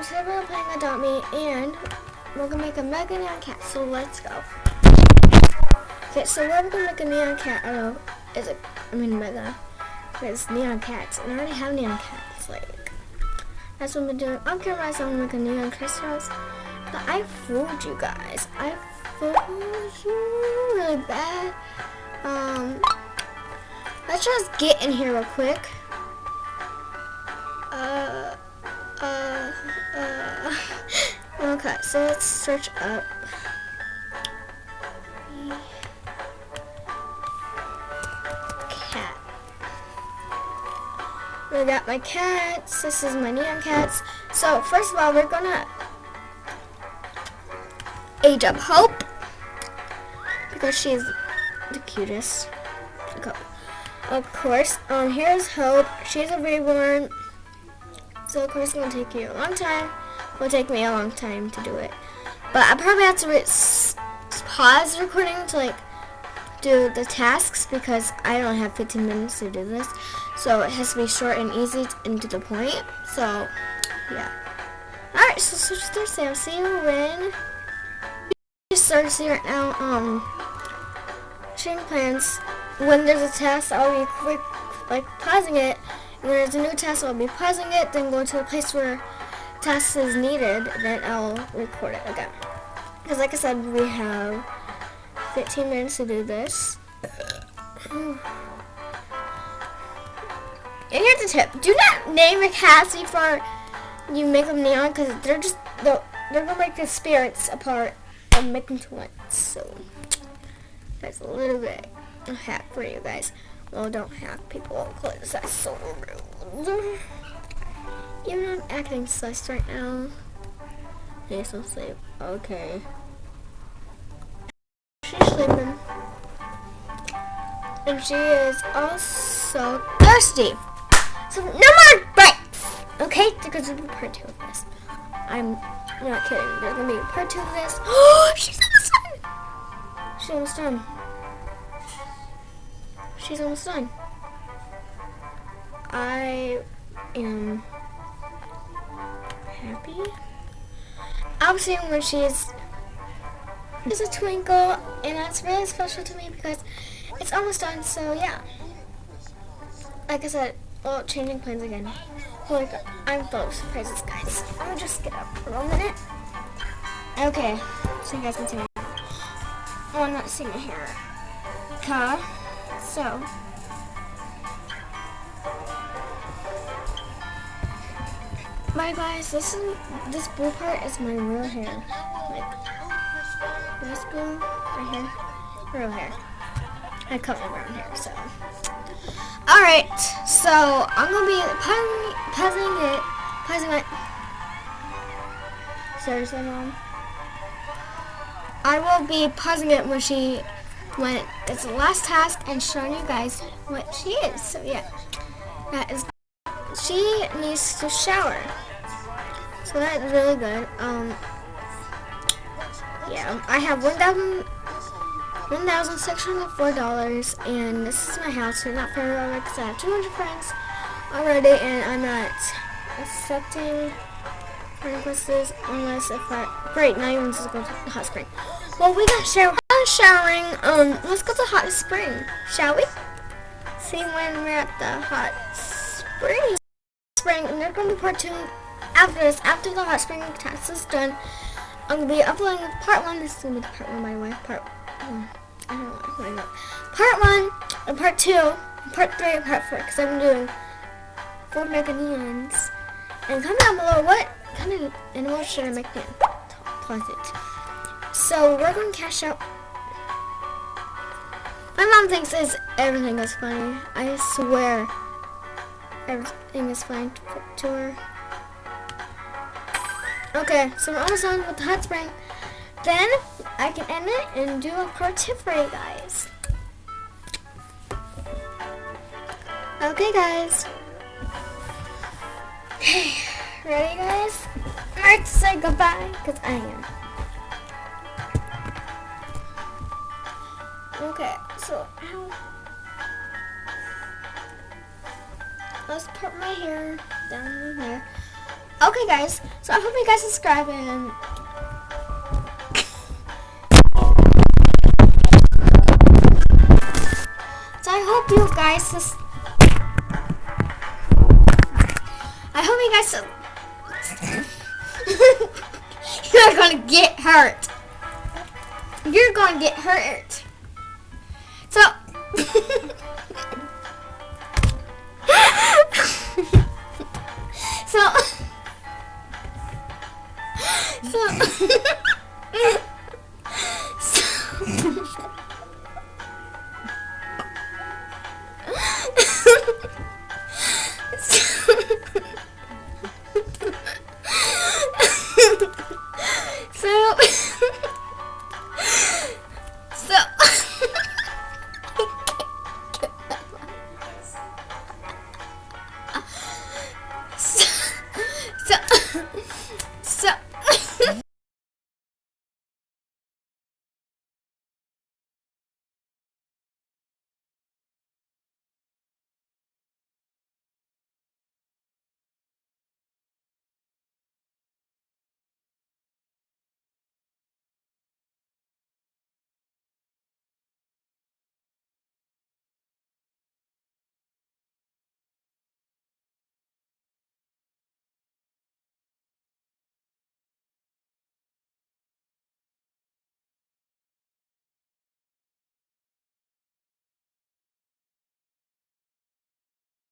today we're playing Adopt Me, and we're gonna make a mega neon cat. So let's go. Okay, so we're gonna make a neon cat. I don't know, mega. It's neon cats, and I already have neon cats. Like that's what I'm doing. On camera, I'm gonna make a neon crystals. But I fooled you guys. I fooled you really bad. Let's just get in here real quick. Okay, so let's search up cat. We got my cats. This is my neon cats. So first of all, we're gonna age up Hope because she's the cutest. Of course, here's Hope. She's a reborn. So of course it's gonna take you a long time. It will take me a long time to do it. But I probably have to pause the recording to do the tasks because I don't have 15 minutes to do this. So it has to be short and easy and to the point. So yeah. Alright, so switch to Thursday. I'll see you when you start to right now. Sharing plans. When there's a task, I'll be quick pausing it. When there's a new task, I'll be pausing it, then go to a place where task is needed, then I'll record it again. Because like I said, we have 15 minutes to do this. And here's the tip. Do not name your cats before you make them neon, because they're going to break the spirits apart and make them to one. So that's a little bit of a hack for you guys. Well, don't hack people, because that's so rude. You're not acting sus right now. Yes, I'll sleep. Okay. She's sleeping. And she is also thirsty. So, no more breaks! Okay? Because there's going to be part 2 of this. I'm not kidding. There's going to be part 2 of this. Oh, she's almost done! She's almost done. She's almost done. I am happy. I'll see her when she's a twinkle, and that's really special to me because it's almost done. So yeah, like I said, well, changing plans again. Holy crap, I'm full of surprises, guys. I'll just get up for a minute. Okay, so you guys can see my hair. Oh, I'm not seeing my hair. So bye guys, this blue part is my real hair. This blue right here, real hair. I cut my brown hair, so. Alright, so I'm gonna be pausing it. Seriously, Mom? I will be pausing it when it's the last task and showing you guys what she is. So yeah, that is. She needs to shower. So that's really good. Yeah, I have $1,604, and this is my house. It's not fair because I have 200 friends already, and I'm not accepting friend requests unless if great, now you want to go to the hot spring. Well, we got showering. Let's go to the hot spring, shall we? See when we're at the hot spring. And there's gonna be part 2 after this. After the hot spring task is done, I'm gonna be uploading part 1. This is gonna be part 1, by the way. Part 1 and part 2, and part 3 and part 4, because I'm doing 4 mega neons. And comment down below what kind of animals should I make neon closet. So we're going to cash out. My mom thinks everything is funny. I swear everything is funny to her. Okay, so we're almost done with the hot spring. Then I can end it and do a part 2 for you guys. Okay, guys. Ready, guys? Alright, say goodbye, because I am. Okay, so let's put my hair down here. Okay, guys. So I hope you guys subscribe and. So I hope you guys. I hope you guys. You're gonna get hurt. You're gonna get hurt. So. So. So